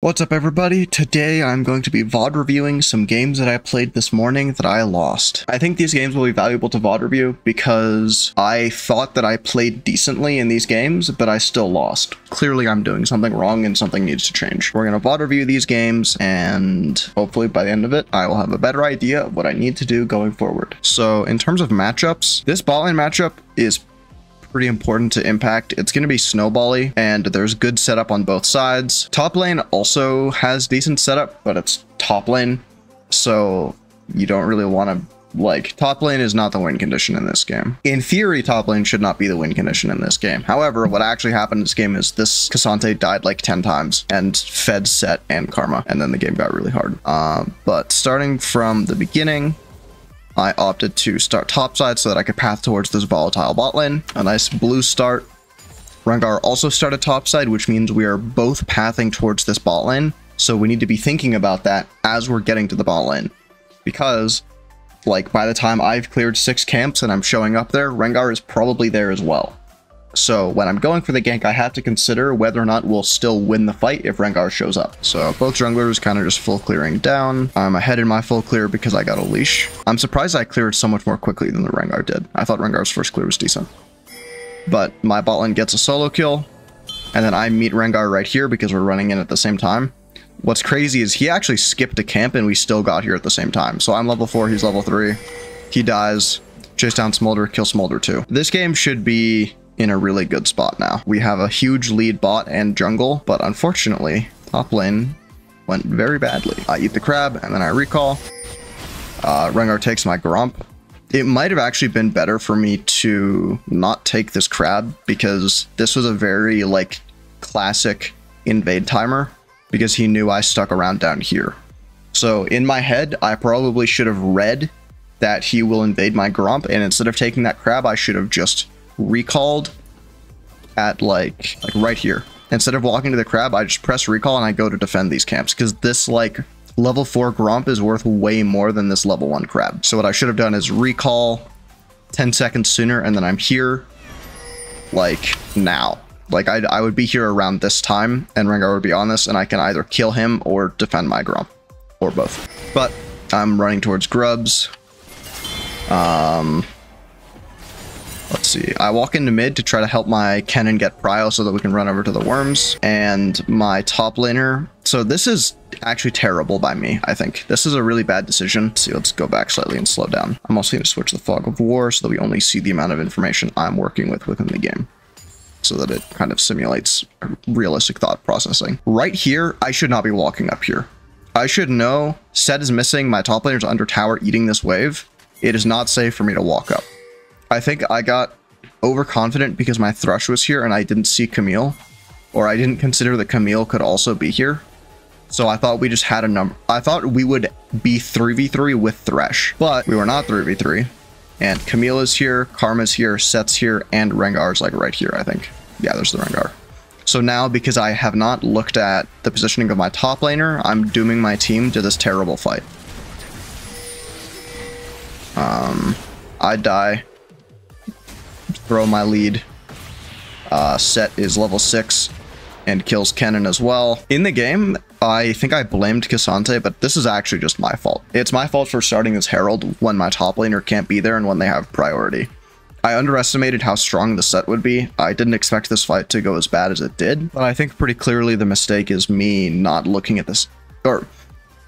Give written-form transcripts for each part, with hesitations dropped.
What's up everybody? Today I'm going to be VOD reviewing some games that I played this morning that I lost. I think these games will be valuable to VOD review because I thought that I played decently in these games, but I still lost. Clearly I'm doing something wrong and something needs to change. We're going to VOD review these games and hopefully by the end of it I will have a better idea of what I need to do going forward. So in terms of matchups, this bot lane matchup is pretty important to impact. It's going to be snowbally and there's good setup on both sides. Top lane also has decent setup, but it's top lane, so you don't really want to, top lane is not the win condition in this game. In theory, top lane should not be the win condition in this game. However, what actually happened in this game is this K'Sante died like 10 times and fed Set and Karma, and then the game got really hard. But starting from the beginning, I opted to start topside so that I could path towards this volatile bot lane. A nice blue start. Rengar also started topside, which means we are both pathing towards this bot lane. So we need to be thinking about that as we're getting to the bot lane. Because, by the time I've cleared 6 camps and I'm showing up there, Rengar is probably there as well. So when I'm going for the gank, I have to consider whether or not we'll still win the fight if Rengar shows up. So both junglers kind of just full clearing down. I'm ahead in my full clear because I got a leash. I'm surprised I cleared so much more quickly than the Rengar did. I thought Rengar's first clear was decent. But my bot lane gets a solo kill, and then I meet Rengar right here because we're running in at the same time. What's crazy is he actually skipped a camp and we still got here at the same time. So I'm level 4, he's level 3. He dies, chase down Smolder, kill Smolder too. This game should be in a really good spot now. We have a huge lead bot and jungle, but unfortunately, top lane went very badly. I eat the crab and then I recall. Rengar takes my Gromp. It might have actually been better for me to not take this crab because this was a very classic invade timer because he knew I stuck around down here. So in my head, I probably should have read that he will invade my Gromp, and instead of taking that crab, I should have just recalled at right here. Instead of walking to the crab, I just press recall and I go to defend these camps because this level 4 Gromp is worth way more than this level 1 crab. So what I should have done is recall 10 seconds sooner and then I'm here now. I would be here around this time and Rengar would be on this and I can either kill him or defend my Gromp or both. But I'm running towards Grubs. Let's see. I walk into mid to try to help my Kennen get prio so that we can run over to the worms. And my top laner. So this is actually terrible by me, I think. This is a really bad decision. Let's see, let's go back slightly and slow down. I'm also going to switch the Fog of War so that we only see the amount of information I'm working with within the game, so that it kind of simulates realistic thought processing. Right here, I should not be walking up here. I should know Set is missing, my top laner's under tower eating this wave. It is not safe for me to walk up. I think I got overconfident because my Thresh was here and I didn't see Camille, or I didn't consider that Camille could also be here. So I thought we just had a number. I thought we would be 3v3 with Thresh, but we were not 3v3. And Camille is here, Karma's here, Set's here, and Rengar's right here, I think. Yeah, there's the Rengar. So now, because I have not looked at the positioning of my top laner, I'm dooming my team to this terrible fight. I die. Throw my lead. Set is level 6 and kills Kennen as well. In the game, I think I blamed K'Sante, but this is actually just my fault. It's my fault for starting this Herald when my top laner can't be there and when they have priority. I underestimated how strong the Set would be. I didn't expect this fight to go as bad as it did, but I think pretty clearly the mistake is me not looking at this. Or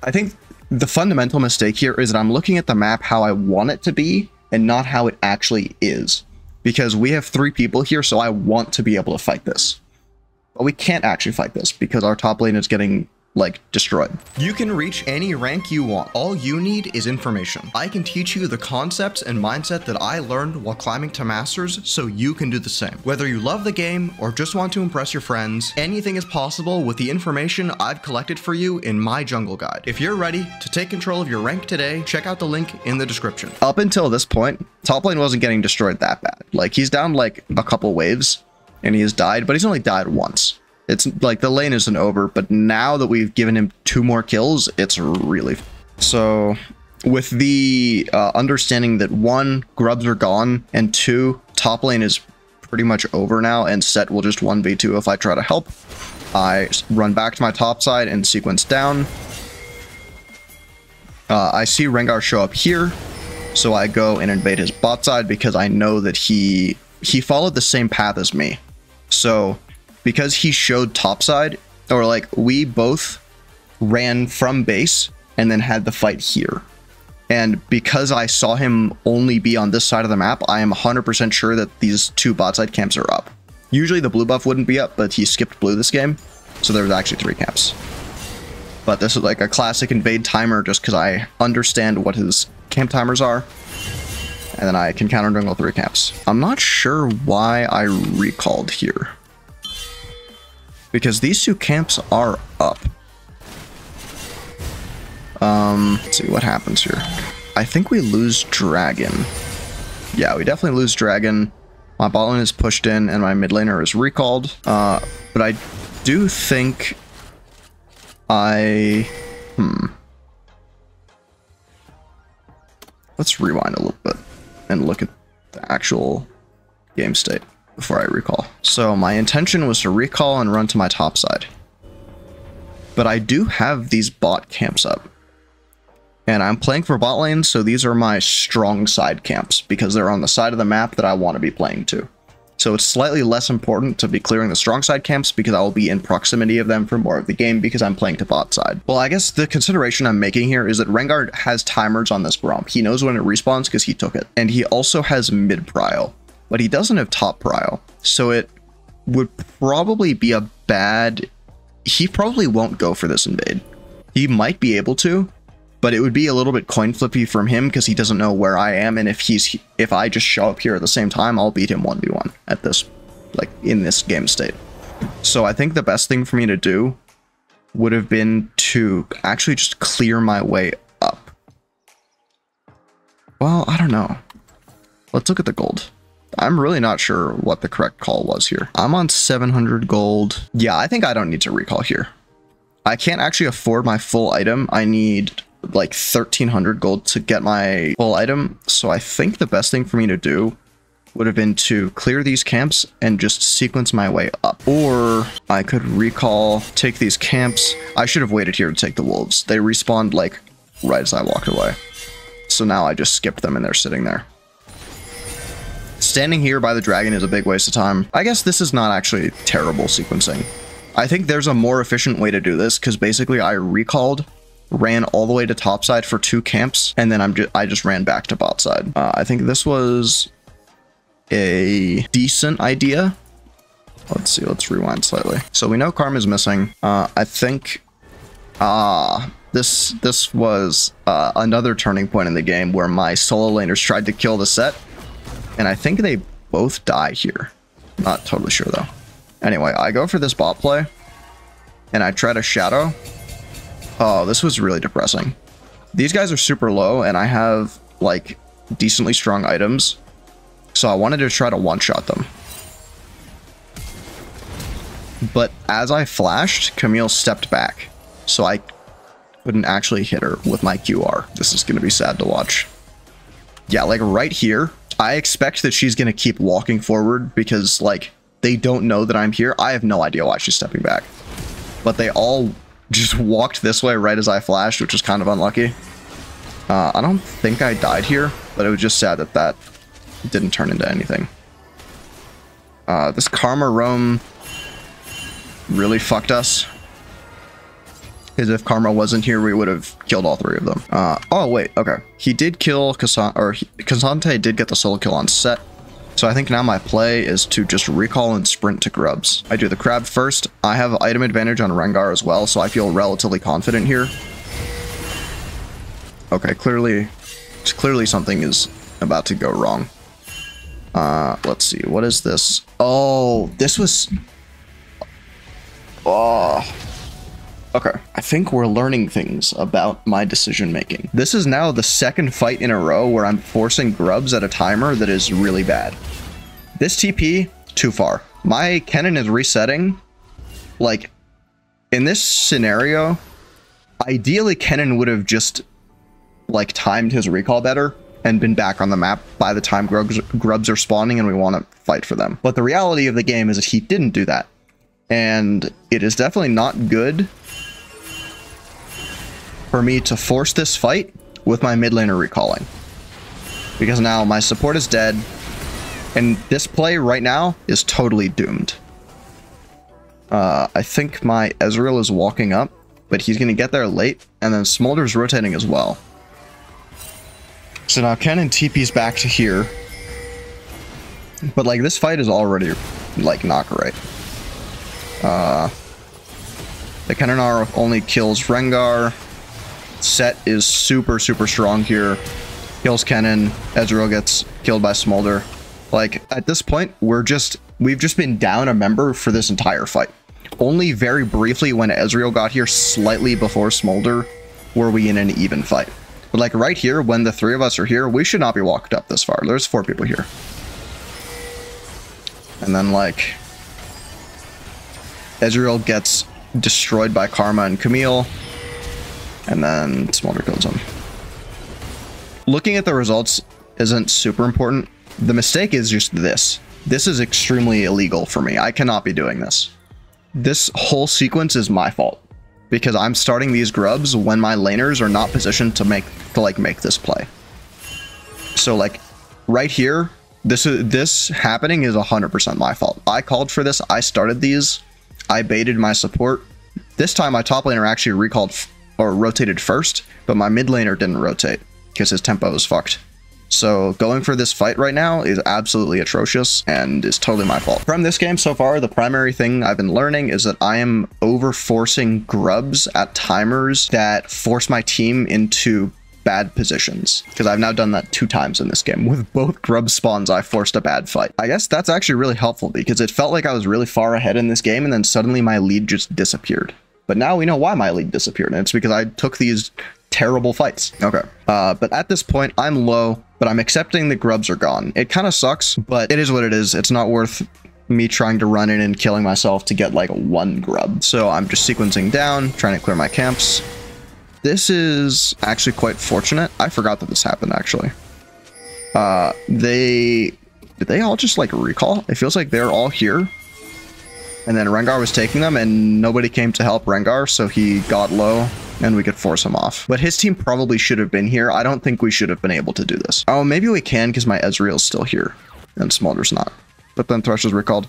I think the fundamental mistake here is that I'm looking at the map how I want it to be and not how it actually is. Because we have 3 people here, so I want to be able to fight this. But we can't actually fight this because our top lane is getting destroyed. You can reach any rank you want. All you need is information. I can teach you the concepts and mindset that I learned while climbing to masters so you can do the same. Whether you love the game or just want to impress your friends, anything is possible with the information I've collected for you in my jungle guide. If you're ready to take control of your rank today, check out the link in the description. Up until this point, top lane wasn't getting destroyed that bad. He's down a couple waves and he has died, but he's only died once. It's the lane isn't over, but now that we've given him 2 more kills, it's really... So with the understanding that 1, Grubs are gone, and 2, top lane is pretty much over now, and Set will just 1v2 if I try to help. I run back to my top side and sequence down. I see Rengar show up here, so I go and invade his bot side because I know that he followed the same path as me. So because he showed top side, or like we both ran from base and then had the fight here. And because I saw him only be on this side of the map, I am 100% sure that these two bot side camps are up. Usually the blue buff wouldn't be up, but he skipped blue this game, so there was actually 3 camps. But this is like a classic invade timer just because I understand what his camp timers are. And then I can counter jungle 3 camps. I'm not sure why I recalled here, because these 2 camps are up. Let's see what happens here. I think we lose dragon. Yeah, we definitely lose dragon. My bot lane is pushed in and my mid laner is recalled. But I do think let's rewind a little bit and look at the actual game state before I recall. So my intention was to recall and run to my top side. But I do have these bot camps up. And I'm playing for bot lane, so these are my strong side camps because they're on the side of the map that I want to be playing to. So it's slightly less important to be clearing the strong side camps because I will be in proximity of them for more of the game because I'm playing to bot side. Well, I guess the consideration I'm making here is that Rengar has timers on this Braum. He knows when it respawns because he took it. And he also has mid prio, but he doesn't have top prio. So it would probably be a bad... He probably won't go for this invade. He might be able to, but it would be a little bit coin flippy from him because he doesn't know where I am, and if I just show up here at the same time, I'll beat him 1v1 at this, like, in this game state. So I think the best thing for me to do would have been to actually just clear my way up. Well, I don't know. Let's look at the gold. I'm really not sure what the correct call was here. I'm on 700 gold. Yeah, I think I don't need to recall here. I can't actually afford my full item. I need like 1300 gold to get my full item. So I think the best thing for me to do would have been to clear these camps and just sequence my way up. Or I could recall, take these camps. I should have waited here to take the wolves. They respawned like right as I walked away. So now I just skipped them and they're sitting there. Standing here by the dragon is a big waste of time. I guess this is not actually terrible sequencing. I think there's a more efficient way to do this because basically I recalled, ran all the way to top side for 2 camps, and then I just ran back to bot side. I think this was a decent idea. Let's see, let's rewind slightly. So we know Karma's missing. I think this was another turning point in the game where my solo laners tried to kill the set, and I think they both die here. Not totally sure though. Anyway, I go for this bot play, and I try to shadow. Oh, this was really depressing. These guys are super low, and I have, like, decently strong items. So I wanted to try to one-shot them. But as I flashed, Camille stepped back. So I couldn't actually hit her with my QR. This is going to be sad to watch. Yeah, like, right here, I expect that she's going to keep walking forward because, like, they don't know that I'm here. I have no idea why she's stepping back. But they all just walked this way right as I flashed, which was kind of unlucky. I don't think I died here, but it was just sad that that didn't turn into anything. This Karma roam really fucked us. Because if Karma wasn't here, we would have killed all 3 of them. Oh, wait, okay. He did kill K'Sante did get the solo kill on set. So I think now my play is to just recall and sprint to Grubs. I do the crab first. I have item advantage on Rengar as well, so I feel relatively confident here. Okay, clearly something is about to go wrong. Let's see, what is this? Oh, this was... Oh... Okay, I think we're learning things about my decision making. This is now the 2nd fight in a row where I'm forcing Grubs at a timer that is really bad. This TP, too far. My Kennen is resetting. Like, in this scenario, ideally Kennen would have just, like, timed his recall better and been back on the map by the time Grubs are spawning and we want to fight for them. But the reality of the game is that he didn't do that. And it is definitely not good for me to force this fight with my mid laner recalling. Because now my support is dead, and this play right now is totally doomed. I think my Ezreal is walking up, but he's going to get there late, and then Smolder's rotating as well. So now Kennen TP's back to here. But like this fight is already like not great. The Kennen only kills Rengar. Set is super strong here. Kills Kennen. Ezreal gets killed by Smolder. Like at this point, we've just been down a member for this entire fight. Only very briefly when Ezreal got here slightly before Smolder were we in an even fight. But like right here, when the three of us are here, we should not be walked up this far. There's 4 people here. And then like Ezreal gets destroyed by Karma and Camille. And then Smolder kills him. Looking at the results isn't super important. The mistake is just this. This is extremely illegal for me. I cannot be doing this. This whole sequence is my fault. Because I'm starting these grubs when my laners are not positioned to make this play. So like right here, this happening is 100% my fault. I called for this. I started these. I baited my support. This time my top laner actually recalled or rotated first, but my mid laner didn't rotate because his tempo is fucked. So going for this fight right now is absolutely atrocious and is totally my fault. From this game so far, the primary thing I've been learning is that I am over-forcing grubs at timers that force my team into bad positions. Because I've now done that 2 times in this game. With both grub spawns, I forced a bad fight. I guess that's actually really helpful because it felt like I was really far ahead in this game and then suddenly my lead just disappeared. But now we know why my lead disappeared, and it's because I took these terrible fights. Okay. But at this point, I'm low, but I'm accepting the grubs are gone. It kind of sucks, but it is what it is. It's not worth me trying to run in and killing myself to get like 1 grub. So I'm just sequencing down, trying to clear my camps. This is actually quite fortunate. I forgot that this happened, actually. Did they all just like recall? It feels like they're all here. And then Rengar was taking them and nobody came to help Rengar, so he got low and we could force him off. But his team probably should have been here. I don't think we should have been able to do this. Oh, maybe we can because my Ezreal's still here and Smolder's not. But then Thresh is recalled.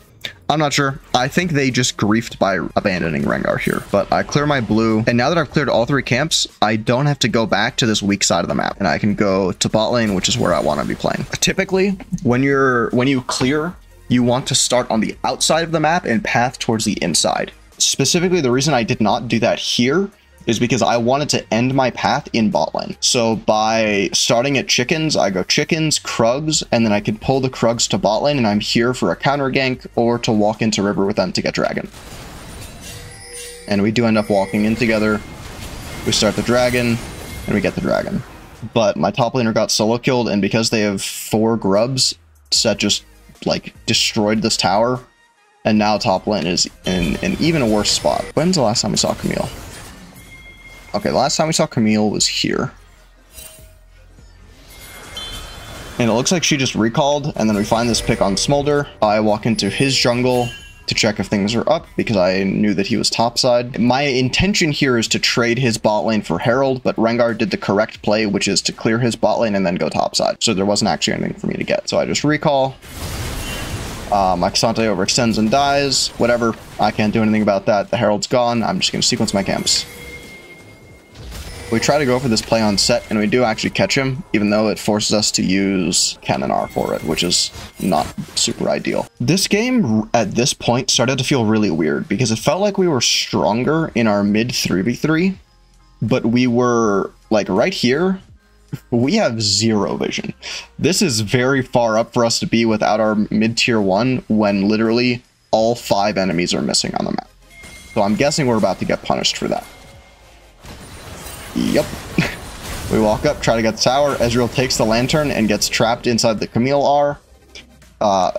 I'm not sure. I think they just griefed by abandoning Rengar here. But I clear my blue, and now that I've cleared all 3 camps, I don't have to go back to this weak side of the map, and I can go to bot lane, which is where I want to be playing. Typically, when you clear, you want to start on the outside of the map and path towards the inside. Specifically, the reason I did not do that here is because I wanted to end my path in bot lane. So by starting at chickens, I go chickens, Krugs, and then I can pull the Krugs to bot lane and I'm here for a counter gank or to walk into river with them to get dragon. And we do end up walking in together. We start the dragon and we get the dragon. But my top laner got solo killed, and because they have 4 grubs, Set just like destroyed this tower. And now top lane is in an even worse spot. When's the last time we saw Camille? Okay, the last time we saw Camille was here. And it looks like she just recalled, and then we find this pick on Smolder. I walk into his jungle to check if things are up, because I knew that he was topside. My intention here is to trade his bot lane for Herald, but Rengar did the correct play, which is to clear his bot lane and then go topside. So there wasn't actually anything for me to get. So I just recall. My K'Sante overextends and dies. Whatever, I can't do anything about that. The Herald's gone. I'm just going to sequence my camps. We try to go for this play on Set, and we do actually catch him, even though it forces us to use Kennen for it, which is not super ideal. This game, at this point, started to feel really weird, because it felt like we were stronger in our mid 3v3, but we were, like, right here, we have 0 vision. This is very far up for us to be without our mid tier 1, when literally all 5 enemies are missing on the map. So I'm guessing we're about to get punished for that. Yep. We walk up, try to get the tower. Ezreal takes the lantern and gets trapped inside the Camille R.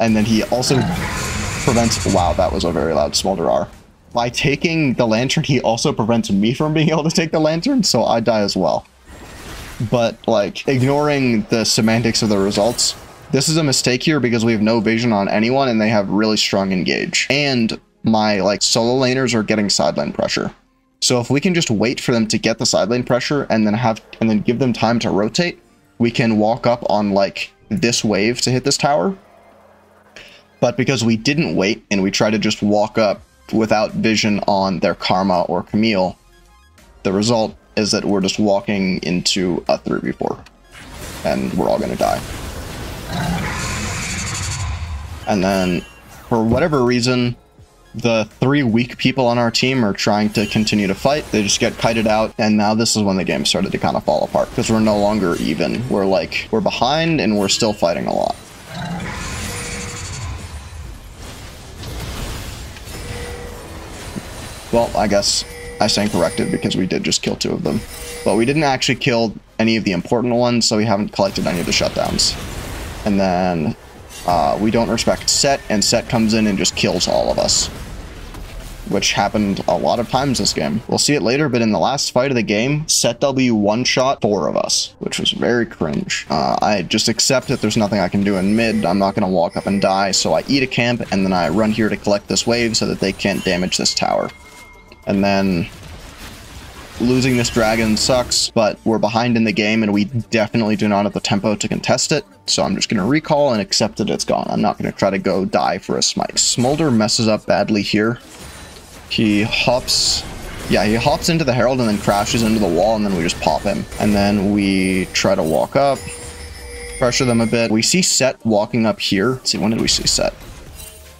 And then he also prevents... Wow, that was a very loud Smolder R. By taking the lantern, he also prevents me from being able to take the lantern, so I die as well. But, like, ignoring the semantics of the results, this is a mistake here because we have no vision on anyone and they have really strong engage. And my like solo laners are getting side lane pressure. So if we can just wait for them to get the side lane pressure and then give them time to rotate, we can walk up on like this wave to hit this tower. But because we didn't wait and we tried to just walk up without vision on their Karma or Camille, the result is that we're just walking into a 3v4 and we're all gonna die. And then for whatever reason, the 3 weak people on our team are trying to continue to fight. They just get kited out, and now this is when the game started to kind of fall apart because we're no longer even. We're behind and we're still fighting a lot. Well, I guess I stand corrected because we did just kill 2 of them. But we didn't actually kill any of the important ones, so we haven't collected any of the shutdowns. And then we don't respect Set, and Set comes in and just kills all of us, which happened a lot of times this game. We'll see it later, but in the last fight of the game, Set W one-shot 4 of us, which was very cringe. I just accept that there's nothing I can do in mid. I'm not going to walk up and die, so I eat a camp, and then I run here to collect this wave so that they can't damage this tower. And then losing this dragon sucks, but we're behind in the game and we definitely do not have the tempo to contest it. So I'm just going to recall and accept that it's gone. I'm not going to try to go die for a smite. Smolder messes up badly here. He hops into the Herald and then crashes into the wall, and then we just pop him. And then we try to walk up, pressure them a bit. We see Set walking up here. Let's see, when did we see Set?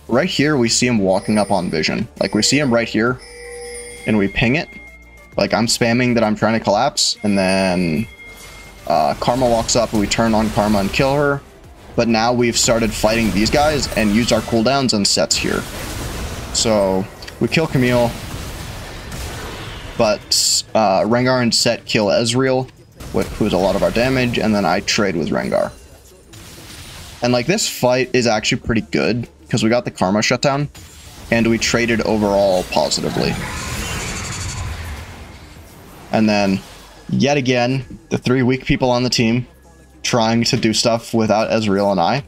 Right here, we see him walking up on vision. Like, we see him right here. And we ping it. Like, I'm spamming that I'm trying to collapse, and then Karma walks up and we turn on Karma and kill her. But now we've started fighting these guys and use our cooldowns, and Set's here. So we kill Camille, but Rengar and Set kill Ezreal, who's a lot of our damage, and then I trade with Rengar. And like, this fight is actually pretty good because we got the Karma shutdown and we traded overall positively. And then, yet again, the 3 weak people on the team trying to do stuff without Ezreal and I.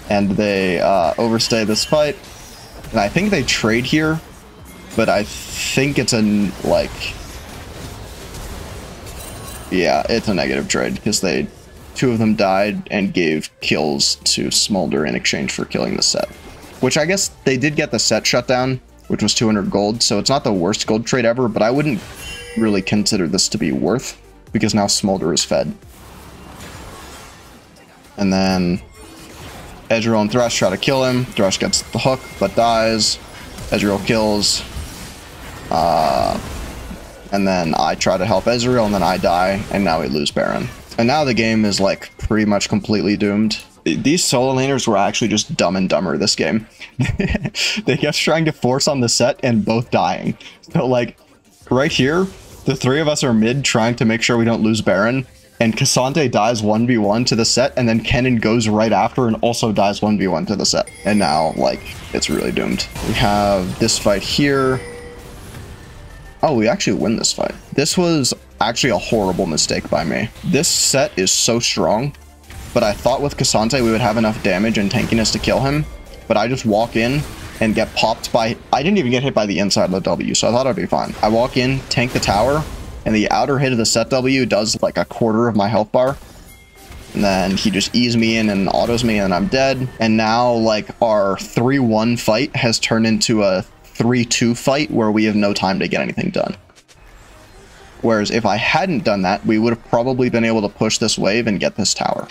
And they overstay this fight. And I think they trade here, but I think it's a, like... Yeah, it's a negative trade, because 2 of them died and gave kills to Smolder in exchange for killing the Set. Which I guess they did get the Set shutdown, which was 200 gold, so it's not the worst gold trade ever, but I wouldn't really consider this to be worth, because now Smolder is fed. And then Ezreal and Thresh try to kill him. Thresh gets the hook, but dies. Ezreal kills. And then I try to help Ezreal, and then I die, and now we lose Baron. And now the game is, like, pretty much completely doomed. These solo laners were actually just dumb and dumber this game. They kept trying to force on the Set and both dying. So, like, right here, the 3 of us are mid trying to make sure we don't lose Baron, and Cassante dies 1v1 to the Set, and then Kennen goes right after and also dies 1v1 to the Set. And now, like, it's really doomed. We have this fight here. Oh, we actually win this fight. This was actually a horrible mistake by me. This Set is so strong, but I thought with Cassante we would have enough damage and tankiness to kill him, but I just walk in and get popped by... I didn't even get hit by the inside of the W, so I thought I'd be fine. I walk in, tank the tower, and the outer hit of the Set W does like a quarter of my health bar. And then he just E's me in and autos me, and I'm dead. And now, like, our 3-1 fight has turned into a 3-2 fight where we have no time to get anything done. Whereas if I hadn't done that, we would have probably been able to push this wave and get this tower.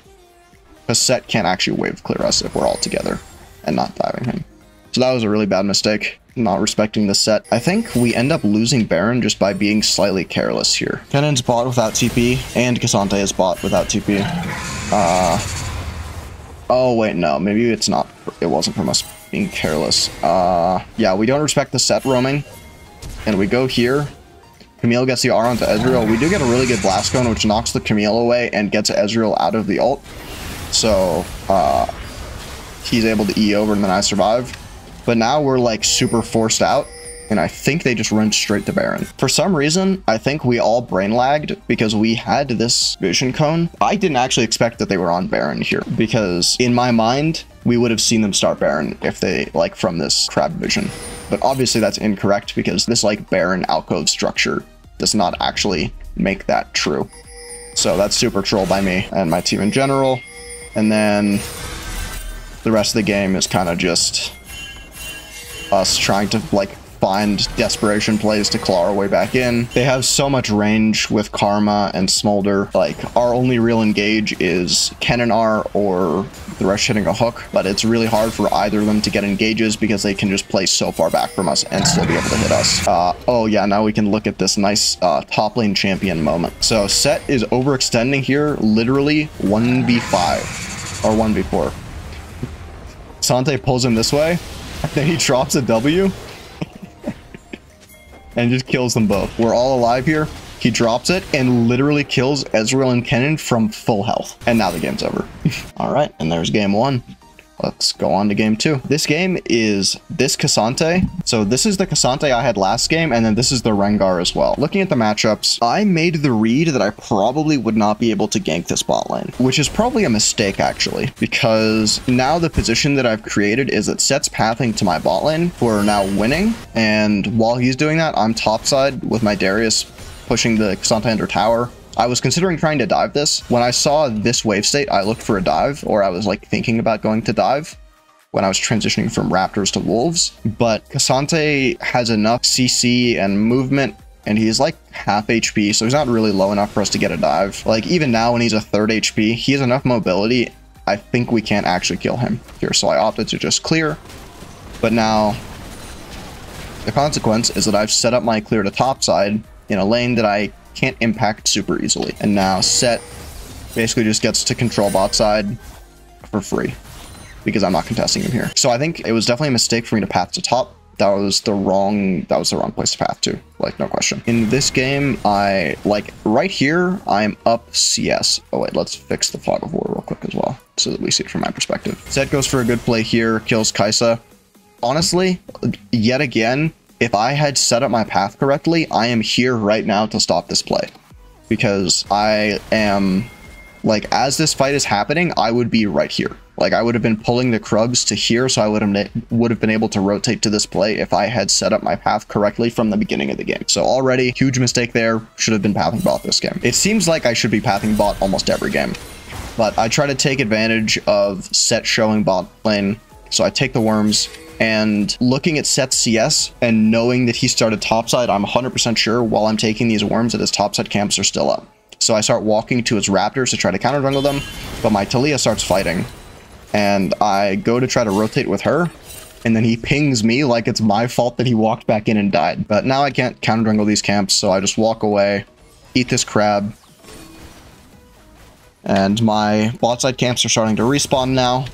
Because Set can't actually wave clear us if we're all together and not diving him. So that was a really bad mistake, not respecting the Set. I think we end up losing Baron just by being slightly careless here. Kennen's bot without TP, and Cassante is bot without TP. Oh wait, no, maybe it's not. It wasn't from us being careless. Yeah, we don't respect the Set roaming, and we go here. Camille gets the R onto Ezreal. We do get a really good Blast Cone, which knocks the Camille away and gets Ezreal out of the ult. So, he's able to E over and then I survive. But now we're like super forced out and I think they just went straight to Baron. For some reason, I think we all brain lagged because we had this vision cone. I didn't actually expect that they were on Baron here, because in my mind, we would have seen them start Baron if they, like, from this crab vision. But obviously that's incorrect because this, like, Baron alcove structure does not actually make that true. So that's super troll by me and my team in general. And then the rest of the game is kind of just us trying to, like, find desperation plays to claw our way back in. They have so much range with Karma and Smolder. Like, our only real engage is Kenanar or the rush hitting a hook, but it's really hard for either of them to get engages because they can just play so far back from us and still be able to hit us. Oh yeah, now we can look at this nice top lane champion moment. So Set is overextending here, literally 1v5 or 1v4. Sante pulls him this way, and then he drops a W and just kills them both. We're all alive here. He drops it and literally kills Ezreal and Kennen from full health. And now the game's over. All right, and there's game one. Let's go on to game two. This game is this K'Sante. So this is the K'Sante I had last game, and then this is the Rengar as well. Looking at the matchups, I made the read that I probably would not be able to gank this bot lane, which is probably a mistake actually, because now the position that I've created is that Set's pathing to my bot lane, who are now winning, and while he's doing that, I'm topside with my Darius pushing the K'Sante under tower. I was considering trying to dive this. When I saw this wave state, I looked for a dive, or I was like thinking about going to dive when I was transitioning from Raptors to Wolves. But K'Sante has enough CC and movement, and he's like half HP, so he's not really low enough for us to get a dive. Like even now when he's a third HP, he has enough mobility. I think we can't actually kill him here, so I opted to just clear. But now the consequence is that I've set up my clear to top side in a lane that I can't impact super easily. And now Set basically just gets to control bot side for free because I'm not contesting him here. So I think it was definitely a mistake for me to path to top. That was the wrong place to path to, like, no question. In this game, right here, I'm up CS. Oh wait, let's fix the fog of war real quick as well, so that we see it from my perspective. Set goes for a good play here, kills Kai'Sa. Honestly, yet again, if I had set up my path correctly, I am here right now to stop this play. Because I am, like, as this fight is happening, I would be right here. Like, I would have been pulling the Krugs to here, so I would have been able to rotate to this play if I had set up my path correctly from the beginning of the game. So already, huge mistake there. Should have been pathing bot this game. It seems like I should be pathing bot almost every game. But I try to take advantage of Set showing bot lane. So I take the worms. And looking at Set's CS and knowing that he started topside, I'm 100% sure while I'm taking these worms that his topside camps are still up. So I start walking to his Raptors to try to counter jungle them, but my Taliyah starts fighting. And I go to try to rotate with her, and then he pings me like it's my fault that he walked back in and died. But now I can't counter jungle these camps, so I just walk away, eat this crab. And my bot side camps are starting to respawn now.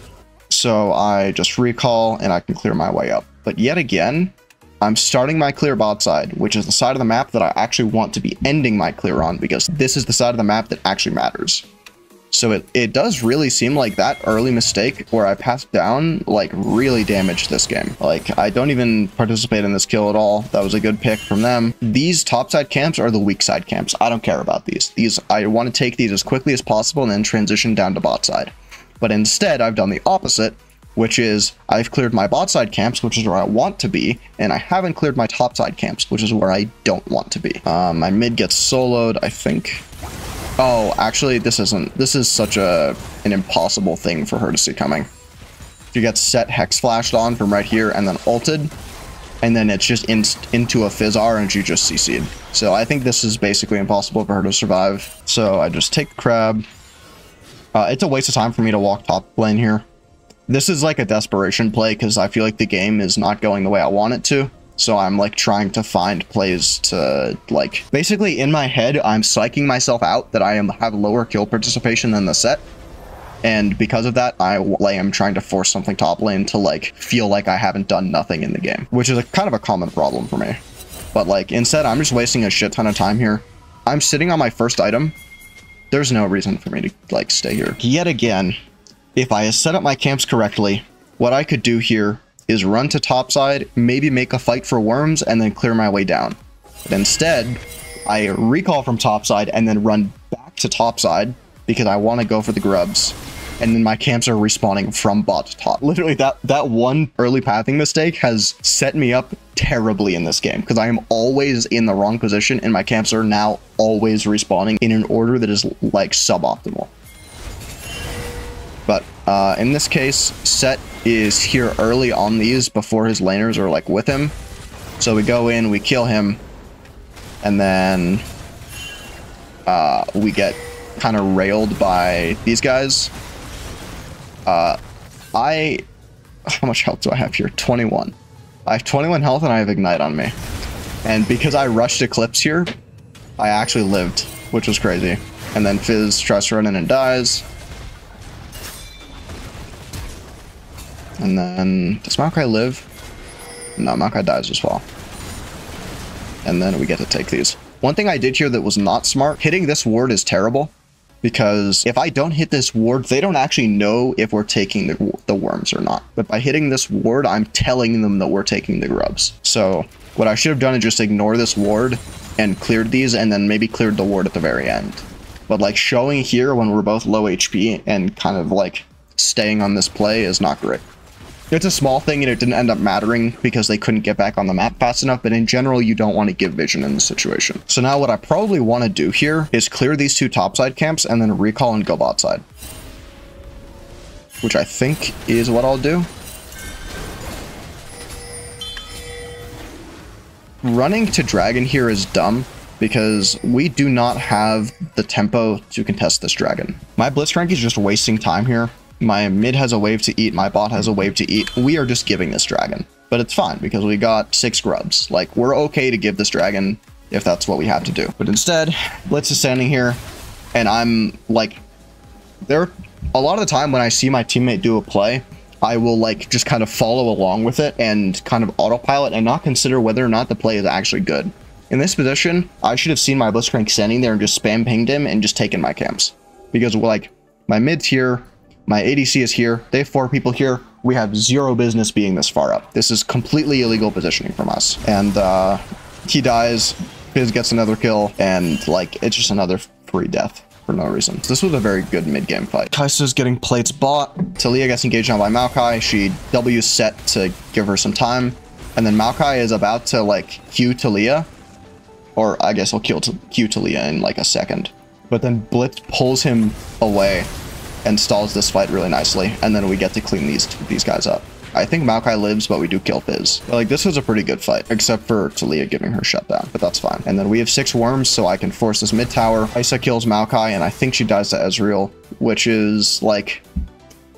So I just recall and I can clear my way up. But yet again, I'm starting my clear bot side, which is the side of the map that I actually want to be ending my clear on, because this is the side of the map that actually matters. So it does really seem like that early mistake where I passed down, like, really damaged this game. Like, I don't even participate in this kill at all. That was a good pick from them. These topside camps are the weak side camps. I don't care about these. I want to take these as quickly as possible and then transition down to bot side. But instead, I've done the opposite, which is I've cleared my bot side camps, which is where I want to be, and I haven't cleared my top side camps, which is where I don't want to be. My mid gets soloed, I think. Oh, actually, this is such an impossible thing for her to see coming. She gets Set Hex flashed on from right here and then ulted, and then it's just into a Fizzar and she just CC'd. So I think this is basically impossible for her to survive. So I just take the crab. It's a waste of time for me to walk top lane here. This is like a desperation play because I feel like the game is not going the way I want it to. So I'm like trying to find plays to, like, basically in my head, I'm psyching myself out that I have lower kill participation than the Set. And because of that, I am trying to force something top lane to, like, feel like I haven't done nothing in the game, which is kind of a common problem for me. But, like, instead, I'm just wasting a shit ton of time here. I'm sitting on my first item. There's no reason for me to, like, stay here. Yet again, if I set up my camps correctly, what I could do here is run to topside, maybe make a fight for worms, and then clear my way down. But instead, I recall from topside and then run back to topside because I want to go for the grubs. And then my camps are respawning from bot to top. Literally, that one early pathing mistake has set me up terribly in this game because I am always in the wrong position and my camps are now always respawning in an order that is like suboptimal. But in this case, Set is here early on these before his laners are like with him. So we go in, we kill him, and then we get kind of railed by these guys. How much health do I have here? 21. I have 21 health and I have Ignite on me. And because I rushed Eclipse here, I actually lived, which was crazy. And then Fizz tries to run in and dies. And then, does Maokai live? No, Maokai dies as well. And then we get to take these. One thing I did here that was not smart, hitting this ward is terrible. Because if I don't hit this ward, they don't actually know if we're taking the worms or not. But by hitting this ward, I'm telling them that we're taking the grubs. So what I should have done is just ignore this ward and cleared these and then maybe cleared the ward at the very end. But like showing here when we're both low HP and kind of like staying on this play is not great. It's a small thing and it didn't end up mattering because they couldn't get back on the map fast enough, but in general, you don't want to give vision in this situation. So now what I probably want to do here is clear these two topside camps and then recall and go bot side. Which I think is what I'll do. Running to dragon here is dumb because we do not have the tempo to contest this dragon. My Blitzcrank is just wasting time here. My mid has a wave to eat, my bot has a wave to eat. We are just giving this dragon. But it's fine because we got 6 grubs. Like, we're okay to give this dragon if that's what we have to do. But instead, Blitz is standing here, and I'm like, a lot of the time when I see my teammate do a play, I will like just kind of follow along with it and kind of autopilot and not consider whether or not the play is actually good. In this position, I should have seen my Blitzcrank standing there and just spam pinged him and just taken my camps. Because like, my mid's here, my ADC is here, they have 4 people here, we have zero business being this far up. This is completely illegal positioning from us. And he dies, Fizz gets another kill, and like, it's just another free death for no reason. This was a very good mid-game fight. Kai'Sa's getting plates bot, Taliyah gets engaged on by Maokai, she W's Set to give her some time, and then Maokai is about to like Q Taliyah, or I guess he'll Q Taliyah in like a second. But then Blitz pulls him away and stalls this fight really nicely, and then we get to clean these guys up. I think Maokai lives, but we do kill Fizz. But, like, this was a pretty good fight, except for Taliyah giving her shutdown, but that's fine. And then we have 6 worms, so I can force this mid tower. Kai'Sa kills Maokai, and I think she dies to Ezreal, which is, like,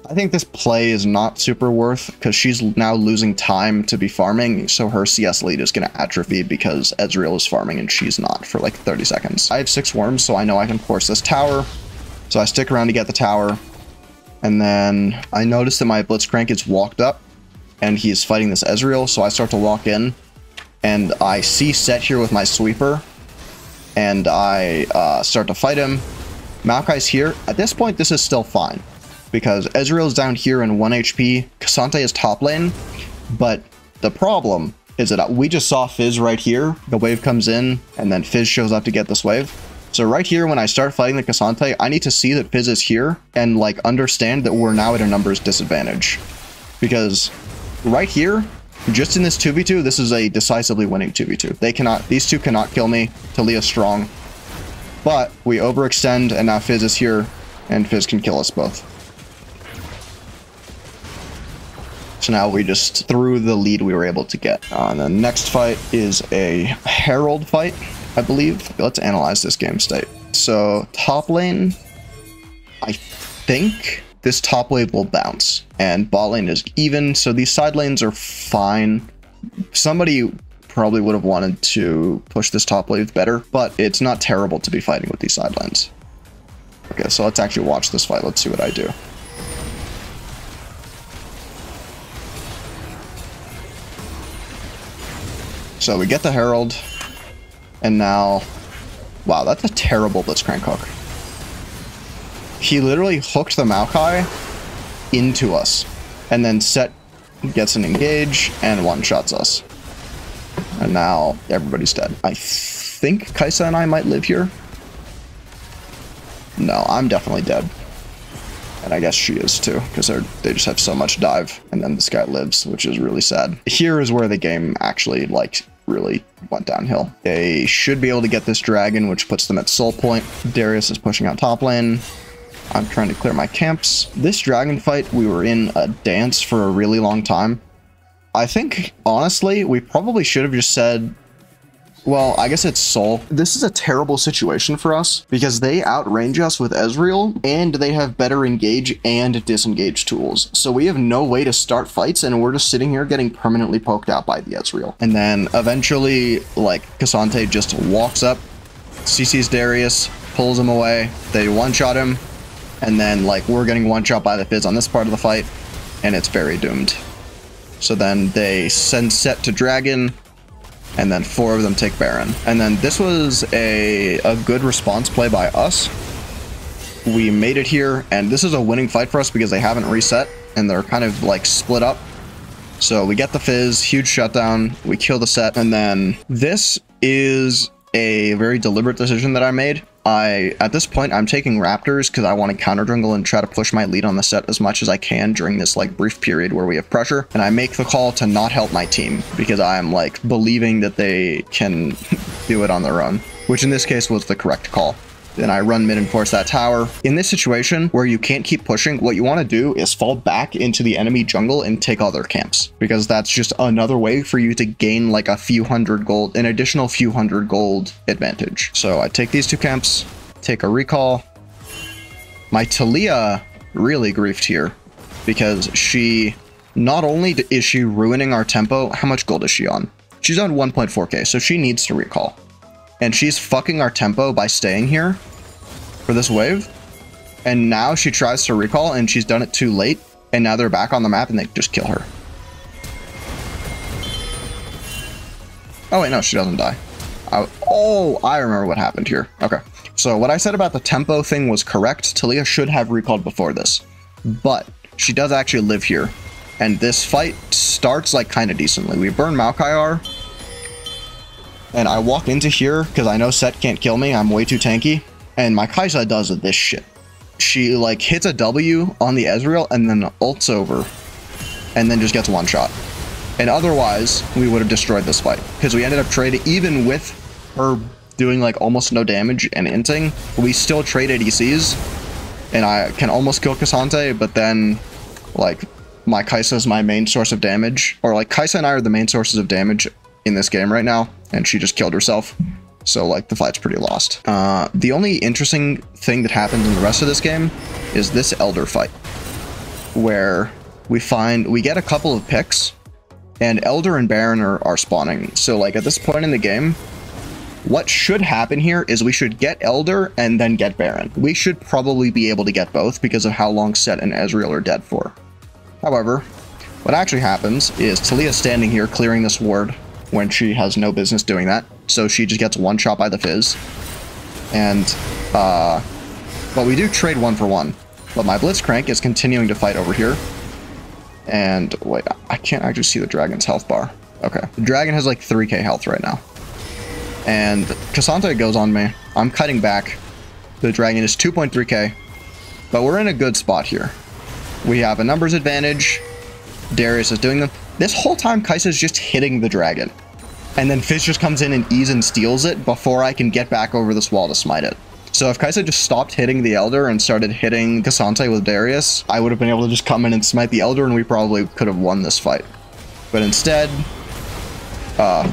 I think this play is not super worth, because she's now losing time to be farming, so her CS lead is going to atrophy because Ezreal is farming and she's not for, like, 30 seconds. I have 6 worms, so I know I can force this tower. So I stick around to get the tower, and then I notice that my Blitzcrank is walked up, and he's fighting this Ezreal, so I start to walk in, and I see Set here with my sweeper, and I start to fight him. Maokai's here. At this point, this is still fine, because Ezreal's down here in 1 HP, K'Sante is top lane, but the problem is that we just saw Fizz right here. The wave comes in, and then Fizz shows up to get this wave. So right here, when I start fighting the K'Sante, I need to see that Fizz is here and like understand that we're now at a numbers disadvantage. Because right here, just in this 2v2, this is a decisively winning 2v2. These two cannot kill me. Taliyah's strong. But we overextend and now Fizz is here and Fizz can kill us both. So now we just threw the lead we were able to get. The next fight is a Herald fight, I believe. Let's analyze this game state. So top lane, I think this top wave will bounce and bot lane is even. So these side lanes are fine. Somebody probably would have wanted to push this top wave better, but it's not terrible to be fighting with these side lanes. Okay, so let's actually watch this fight. Let's see what I do. So we get the Herald, and now, wow, that's a terrible Blitzcrank hook. He literally hooked the Maokai into us, and then Set gets an engage, and one-shots us. And now everybody's dead. I think Kai'Sa and I might live here. No, I'm definitely dead. And I guess she is too, because they just have so much dive. And then this guy lives, which is really sad. Here is where the game actually, like, really went downhill. They should be able to get this dragon, which puts them at soul point. Darius is pushing out top lane. I'm trying to clear my camps. This dragon fight, we were in a dance for a really long time. I think, honestly, we probably should have just said, well, I guess it's soul. This is a terrible situation for us because they outrange us with Ezreal and they have better engage and disengage tools. So we have no way to start fights and we're just sitting here getting permanently poked out by the Ezreal. And then eventually, like, K'Sante just walks up, CC's Darius, pulls him away, they one-shot him, and then, like, we're getting one-shot by the Fizz on this part of the fight, and it's very doomed. So then they send Set to Dragon, and then 4 of them take Baron. And then this was a good response play by us. We made it here, and this is a winning fight for us because they haven't reset, and they're kind of, like, split up. So we get the Fizz, huge shutdown, we kill the Set, and then this is a very deliberate decision that I made. At this point, I'm taking Raptors because I want to counter jungle and try to push my lead on the Set as much as I can during this, like, brief period where we have pressure. And I make the call to not help my team because I am, like, believing that they can do it on their own, which in this case was the correct call. Then I run mid and force that tower. In this situation where you can't keep pushing, what you want to do is fall back into the enemy jungle and take all their camps, because that's just another way for you to gain like a few hundred gold, an additional few hundred gold advantage. So I take these 2 camps, take a recall. My Taliyah really griefed here because she, not only is she ruining our tempo, how much gold is she on? She's on 1.4k, so she needs to recall. And she's fucking our tempo by staying here for this wave. And now she tries to recall and she's done it too late. And now they're back on the map and they just kill her. Oh wait, no, she doesn't die. I remember what happened here. Okay. So what I said about the tempo thing was correct. Taliyah should have recalled before this. But she does actually live here. And this fight starts like kind of decently. We burn Maokai. And I walk into here because I know Set can't kill me. I'm way too tanky. And my Kai'Sa does this shit. She like hits a W on the Ezreal and then ults over. And then just gets one shot. And otherwise, we would have destroyed this fight. Because we ended up trading, even with her doing like almost no damage and inting, we still trade ADCs. And I can almost kill K'Sante, but then like my Kai'Sa is my main source of damage. Or like Kai'Sa and I are the main sources of damage in this game right now, and she just killed herself. So like the fight's pretty lost. The only interesting thing that happens in the rest of this game is this Elder fight, where we get a couple of picks, and Elder and Baron are spawning. So like at this point in the game, what should happen here is we should get Elder and then get Baron. We should probably be able to get both because of how long Set and Ezreal are dead for. However, what actually happens is Taliyah standing here clearing this ward when she has no business doing that. So she just gets one shot by the Fizz. And, but we do trade 1 for 1. But my Blitzcrank is continuing to fight over here. And, wait, I can't actually see the dragon's health bar. Okay. The dragon has like 3k health right now. And K'Sante goes on me. I'm cutting back. The dragon is 2.3k. But we're in a good spot here. We have a numbers advantage. Darius is doing them. This whole time, Kai'Sa is just hitting the dragon. And then Fizz just comes in and ease and steals it before I can get back over this wall to smite it. So if Kai'Sa just stopped hitting the Elder and started hitting K'Sante with Darius, I would have been able to just come in and smite the Elder and we probably could have won this fight. But instead,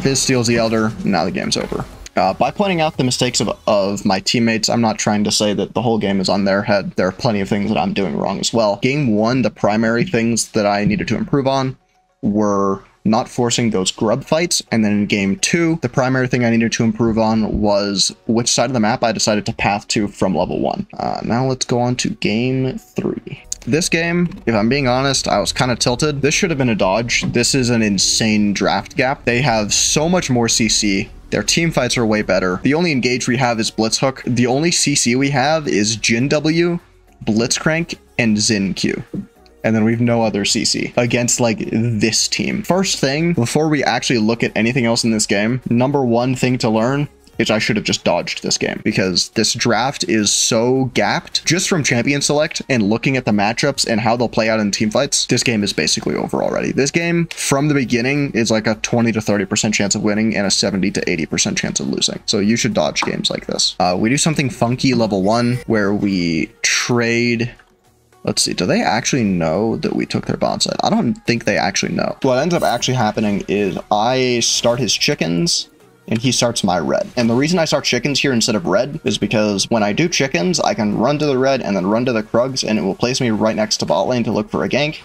Fizz steals the Elder, and now the game's over. By pointing out the mistakes of my teammates, I'm not trying to say that the whole game is on their head. There are plenty of things that I'm doing wrong as well. Game 1, the primary things that I needed to improve on were not forcing those grub fights, and then in game 2, the primary thing I needed to improve on was which side of the map I decided to path to from level 1. Now let's go on to game 3. This game, if I'm being honest, I was kind of tilted. This should have been a dodge. This is an insane draft gap. They have so much more CC. Their team fights are way better. The only engage we have is Blitzhook. The only CC we have is Jin W, Blitzcrank, and Xin Q. and then we have no other CC against like this team. First thing, before we actually look at anything else in this game, number one thing to learn is I should have just dodged this game, because this draft is so gapped just from champion select and looking at the matchups and how they'll play out in team fights. This game is basically over already. This game from the beginning is like a 20 to 30% chance of winning and a 70 to 80% chance of losing. So you should dodge games like this. We do something funky level 1 where we trade. Let's see, do they actually know that we took their bot side? I don't think they actually know. What ends up actually happening is I start his chickens and he starts my red. And the reason I start chickens here instead of red is because when I do chickens, I can run to the red and then run to the Krugs, and it will place me right next to bot lane to look for a gank.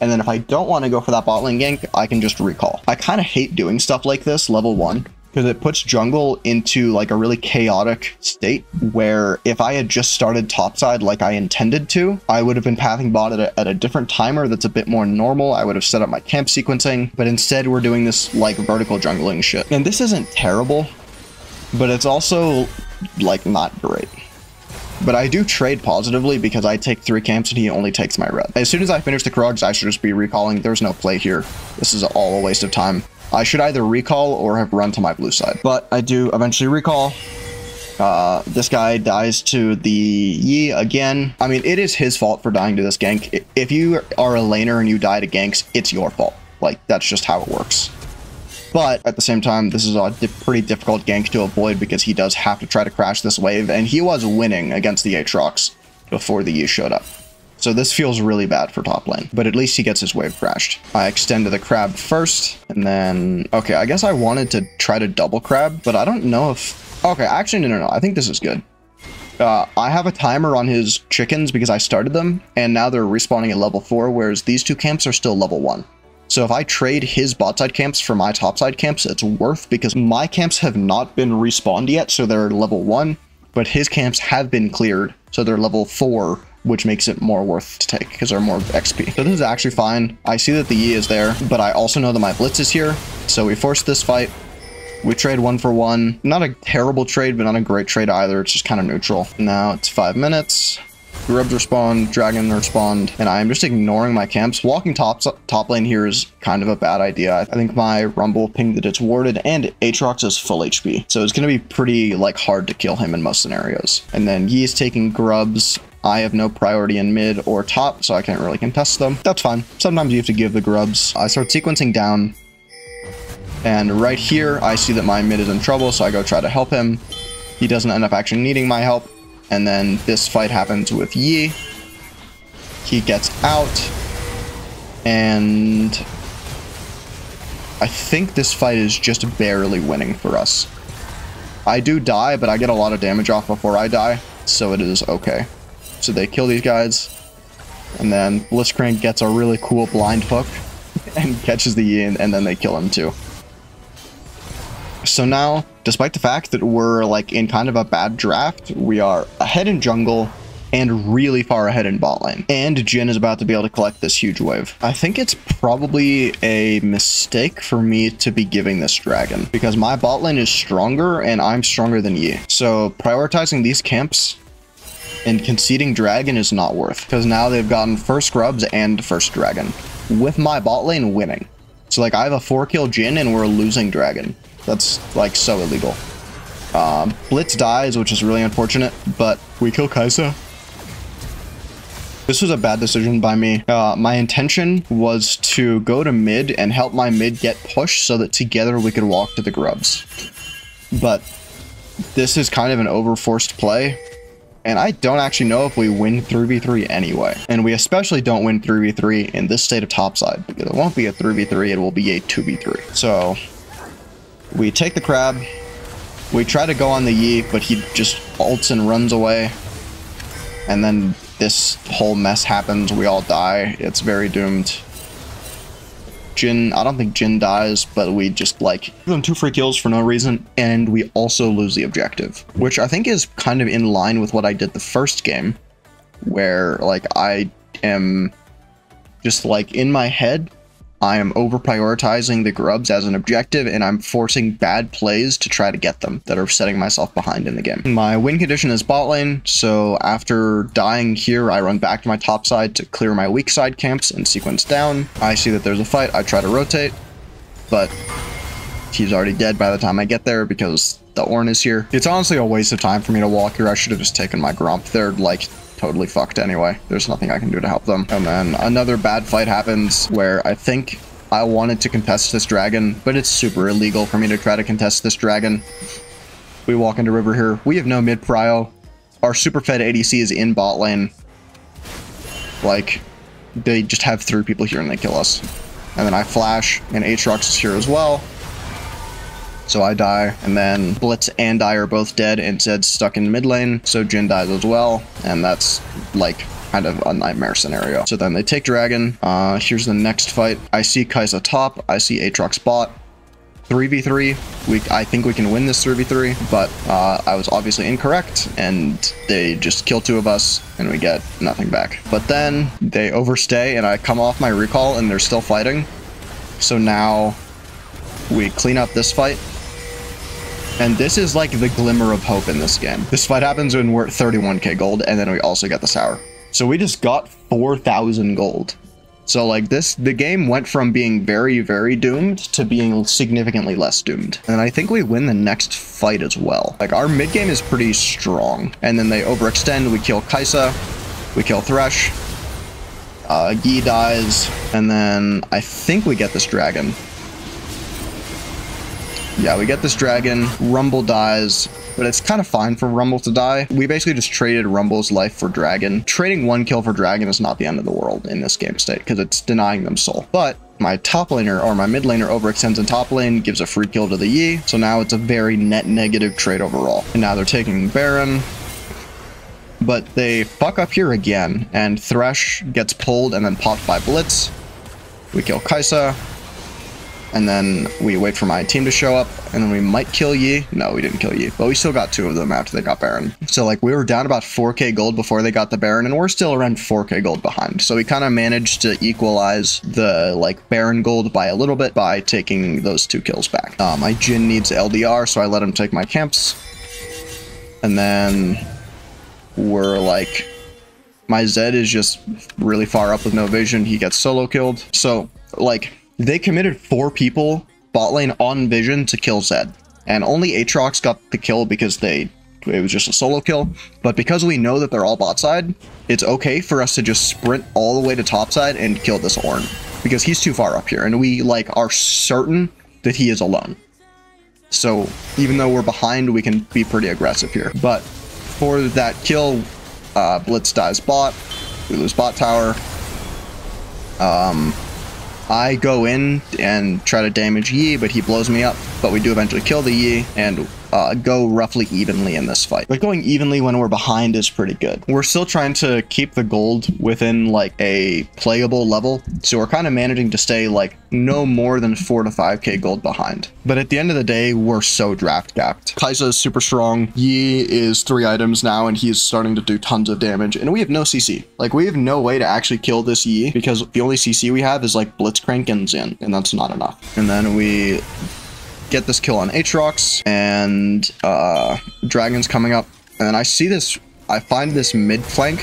And then if I don't want to go for that bot lane gank, I can just recall. I kind of hate doing stuff like this level 1, because it puts jungle into like a really chaotic state where if I had just started topside like I intended to, I would have been pathing bot at a different timer that's a bit more normal. I would have set up my camp sequencing, but instead we're doing this like vertical jungling shit. And this isn't terrible, but it's also like not great. But I do trade positively because I take 3 camps and he only takes my red. As soon as I finish the Krugs, I should just be recalling. There's no play here. This is all a waste of time. I should either recall or have run to my blue side. But I do eventually recall. This guy dies to the Yi again. I mean, it is his fault for dying to this gank. If you are a laner and you die to ganks, it's your fault. Like, that's just how it works. But at the same time, this is a pretty difficult gank to avoid because he does have to try to crash this wave. And he was winning against the Aatrox before the Yi showed up. So this feels really bad for top lane, but at least he gets his wave crashed. I extend to the crab first, and then, okay, I guess I wanted to try to double crab, but I don't know if, okay, actually, no, I think this is good. I have a timer on his chickens because I started them, and now they're respawning at level 4, whereas these 2 camps are still level 1. So if I trade his bot side camps for my top side camps, it's worth, because my camps have not been respawned yet, so they're level 1, but his camps have been cleared, so they're level 4, which makes it more worth to take because they're more XP. So this is actually fine. I see that the Yi is there, but I also know that my Blitz is here. So we force this fight. We trade 1 for 1. Not a terrible trade, but not a great trade either. It's just kind of neutral. Now it's 5 minutes. Grubs respawn, Dragon respond, and I am just ignoring my camps. Walking top lane here is kind of a bad idea. I think my Rumble pinged that it's warded, and Aatrox is full HP. So it's going to be pretty like hard to kill him in most scenarios. And then Yi is taking grubs. I have no priority in mid or top, so I can't really contest them. That's fine. Sometimes you have to give the grubs. I start sequencing down, and right here, I see that my mid is in trouble, so I go try to help him. He doesn't end up actually needing my help, and then this fight happens with Yi. He gets out, and I think this fight is just barely winning for us. I do die, but I get a lot of damage off before I die, so it is okay. So they kill these guys, and then Blitzcrank gets a really cool blind hook and catches the Yi, and then they kill him too. So now, despite the fact that we're like in kind of a bad draft, we are ahead in jungle and really far ahead in bot lane. And Jhin is about to be able to collect this huge wave. I think it's probably a mistake for me to be giving this dragon because my bot lane is stronger and I'm stronger than Yi. So prioritizing these camps and conceding dragon is not worth, because now they've gotten first grubs and first dragon with my bot lane winning. So like I have a 4-kill Jhin and we're losing dragon. That's like so illegal. Blitz dies, which is really unfortunate, but we kill Kai'Sa. This was a bad decision by me. My intention was to go to mid and help my mid get pushed so that together we could walk to the grubs. But this is kind of an overforced play. And I don't actually know if we win 3v3 anyway. And we especially don't win 3v3 in this state of topside, because it won't be a 3v3, it will be a 2v3. So we take the crab, we try to go on the Yi, but he just ults and runs away. And then this whole mess happens, we all die. It's very doomed. Jhin, I don't think Jhin dies, but we just like give them 2 free kills for no reason, and we also lose the objective, which I think is kind of in line with what I did the first game, where like I am just like in my head I am over prioritizing the grubs as an objective, and I'm forcing bad plays to try to get them that are setting myself behind in the game. My win condition is bot lane, so after dying here, I run back to my top side to clear my weak side camps and sequence down. I see that there's a fight, I try to rotate, but he's already dead by the time I get there because the Ornn is here. It's honestly a waste of time for me to walk here. I should have just taken my Grump. They're like totally fucked anyway. There's nothing I can do to help them. And then another bad fight happens where I think I wanted to contest this dragon, but it's super illegal for me to try to contest this dragon. We walk into river here. We have no mid prio. Our super fed ADC is in bot lane. Like, they just have 3 people here and they kill us. And then I flash, and Aatrox is here as well. So I die, and then Blitz and I are both dead, and Zed's stuck in mid lane, so Jhin dies as well, and that's like kind of a nightmare scenario. So then they take dragon. Here's the next fight. I see Kai'Sa top, I see Aatrox bot. 3v3. I think we can win this 3v3, but I was obviously incorrect, and they just kill 2 of us, and we get nothing back. But then they overstay, and I come off my recall, and they're still fighting. So now we clean up this fight. And this is like the glimmer of hope in this game. This fight happens when we're at 31k gold, and then we also get the sour. So we just got 4,000 gold. So like the game went from being very, very doomed to being significantly less doomed. And I think we win the next fight as well. Like our mid game is pretty strong. And then they overextend, we kill Kai'Sa, we kill Thresh, Yi dies, and then I think we get this dragon. Yeah, we get this dragon, Rumble dies, but it's kind of fine for Rumble to die. We basically just traded Rumble's life for dragon. Trading 1 kill for dragon is not the end of the world in this game state, because it's denying them soul. But my top laner, or my mid laner, overextends in top lane, gives a free kill to the Yi, so now it's a very net negative trade overall. And now they're taking Baron, but they fuck up here again, and Thresh gets pulled and then popped by Blitz. We kill Kai'Sa. And then we wait for my team to show up, and then we might kill Yi. No, we didn't kill Yi, but we still got 2 of them after they got Baron. So like we were down about 4k gold before they got the Baron, and we're still around 4k gold behind. So we kind of managed to equalize the like Baron gold by a little bit by taking those 2 kills back. My Jhin needs LDR, so I let him take my camps. And then we're like, my Zed is just really far up with no vision. He gets solo killed. So like, they committed 4 people bot lane on vision to kill Zed, and only Aatrox got the kill because it was just a solo kill. But because we know that they're all bot side, it's okay for us to just sprint all the way to top side and kill this Ornn, because he's too far up here, and we like are certain that he is alone. So even though we're behind, we can be pretty aggressive here. But for that kill, Blitz dies bot, we lose bot tower. I go in and try to damage Yi, but he blows me up. But we do eventually kill the Yi and go roughly evenly in this fight. But going evenly when we're behind is pretty good. We're still trying to keep the gold within like a playable level. So we're kind of managing to stay like no more than 4 to 5k gold behind. But at the end of the day, we're so draft gapped. Kai'Sa is super strong. Yi is 3 items now, and he's starting to do tons of damage. And we have no CC. Like we have no way to actually kill this Yi, because the only CC we have is like Blitzcrank and Xin, and that's not enough. And then we get this kill on Aatrox, and dragon's coming up, and then I see this, I find this mid flank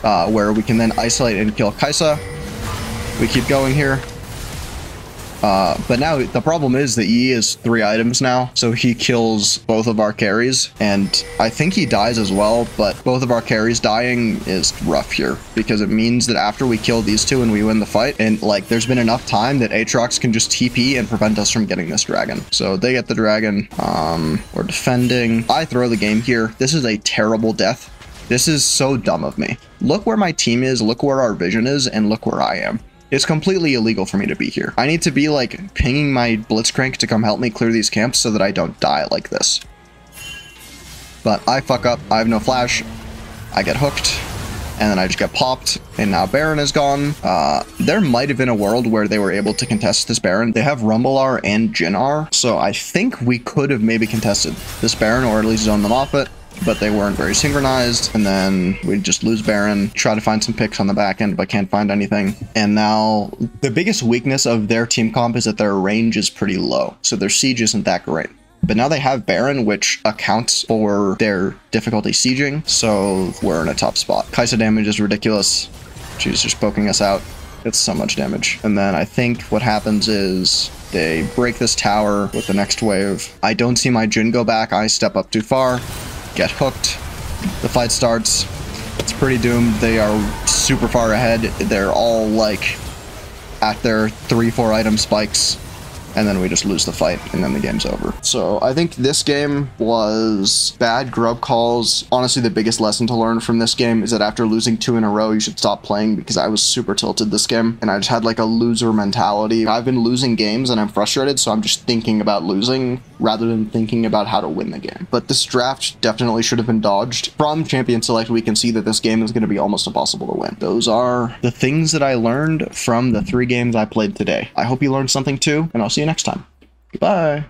where we can then isolate and kill Kai'Sa. We keep going here. But now the problem is that Yi is 3 items now, so he kills both of our carries, and I think he dies as well, but both of our carries dying is rough here, because it means that after we kill these 2 and we win the fight, and like there's been enough time that Aatrox can just TP and prevent us from getting this dragon. So they get the dragon. We're defending. I throw the game here. This is a terrible death. This is so dumb of me. Look where my team is, look where our vision is, and look where I am. It's completely illegal for me to be here. I need to be like pinging my Blitzcrank to come help me clear these camps so that I don't die like this. But I fuck up, I have no flash, I get hooked, and then I just get popped, and now Baron is gone. There might have been a world where they were able to contest this Baron. They have Rumble and Jhin, so I think we could have maybe contested this Baron, or at least zoned them off it. but they weren't very synchronized. And then we'd just lose Baron, try to find some picks on the back end, but can't find anything. And now the biggest weakness of their team comp is that their range is pretty low. So their siege isn't that great. But now they have Baron, which accounts for their difficulty sieging. So we're in a top spot. Kai'Sa damage is ridiculous. She's just poking us out. It's so much damage. And then I think what happens is they break this tower with the next wave. I don't see my Jhin go back. I step up too far, get hooked. The fight starts. It's pretty doomed. They are super far ahead. They're all like at their 3-4 item spikes. And then we just lose the fight, and then the game's over. So I think this game was bad grub calls. Honestly, the biggest lesson to learn from this game is that after losing 2 in a row, you should stop playing, because I was super tilted this game, and I just had like a loser mentality. I've been losing games, and I'm frustrated, so I'm just thinking about losing rather than thinking about how to win the game. But this draft definitely should have been dodged. From Champion Select, we can see that this game is going to be almost impossible to win. Those are the things that I learned from the 3 games I played today. I hope you learned something too, and I'll see you next time. Goodbye.